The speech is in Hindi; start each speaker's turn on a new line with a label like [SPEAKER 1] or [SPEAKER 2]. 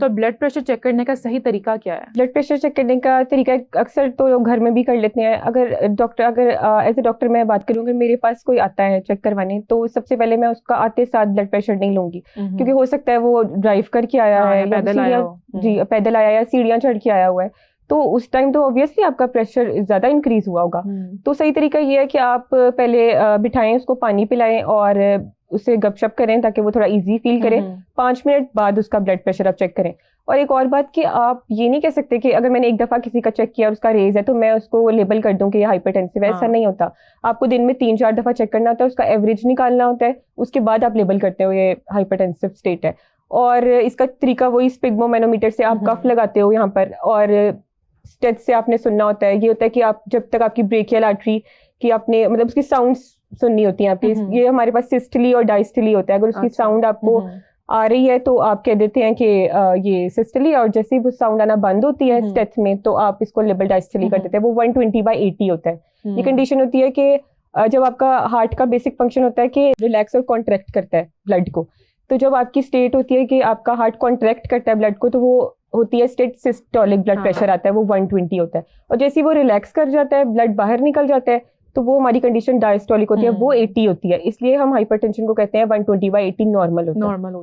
[SPEAKER 1] तो ब्लड प्रेशर चेक करने का सही तरीका क्या है?
[SPEAKER 2] ब्लड प्रेशर चेक करने का तरीका अक्सर तो लोग घर में भी कर लेते हैं। अगर एज ए डॉक्टर मैं बात करूँ, अगर मेरे पास कोई आता है चेक करवाने, तो सबसे पहले मैं उसका आते साथ ब्लड प्रेशर नहीं लूंगी, क्योंकि हो सकता है वो ड्राइव करके आया है या पैदल आया या सीढ़ियाँ चढ़ के आया हुआ है, तो उस टाइम तो ऑब्वियसली आपका प्रेशर ज्यादा इंक्रीज हुआ होगा। तो सही तरीका ये है कि आप पहले बिठाएं, उसको पानी पिलाएं और उससे गपशप करें ताकि वो थोड़ा इजी फील करे। 5 मिनट बाद उसका ब्लड प्रेशर आप चेक करें। और एक और बात कि आप ये नहीं कह सकते कि अगर मैंने एक दफा किसी का चेक किया और उसका रेज है तो मैं उसको लेबल कर दूं कि ये हाइपरटेंसिव है। ऐसा नहीं होता। आपको दिन में 3-4 दफा चेक करना होता है, उसका एवरेज निकालना होता है, उसके बाद आप लेबल करते हो ये हाइपरटेंसिव स्टेट है। और इसका तरीका वही स्पिग्मोमैनोमीटर से आप कफ लगाते हो यहाँ पर, और स्टेथ से आपने सुनना होता है। ये होता है कि आप जब तक आपकी ब्रेकियल आर्टरी की आपने मतलब उसकी साउंड सुननी होती है आपकी। ये हमारे पास सिस्टली और डायस्टली होता है। अगर उसकी साउंड आपको आ रही है तो आप कह देते हैं कि ये सिस्टली, और जैसे ही वो साउंड आना बंद होती है स्टेथ में तो आप इसको लेबल डायस्टली कर देते हैं। वो 120/80 होता है। ये कंडीशन होती है कि जब आपका हार्ट का बेसिक फंक्शन होता है कि रिलैक्स और कॉन्ट्रैक्ट करता है ब्लड को, तो जब आपकी स्टेट होती है कि आपका हार्ट कॉन्ट्रैक्ट करता है ब्लड को, तो वो होती है स्टेट सिस्टोलिक ब्लड प्रेशर आता है, वो 120 होता है। और जैसे ही वो रिलैक्स कर जाता है, ब्लड बाहर निकल जाता है, तो वो हमारी कंडीशन डायस्टोलिक होती है, वो 80 होती है। इसलिए हम हाइपरटेंशन को कहते हैं 120/80 नॉर्मल होता है।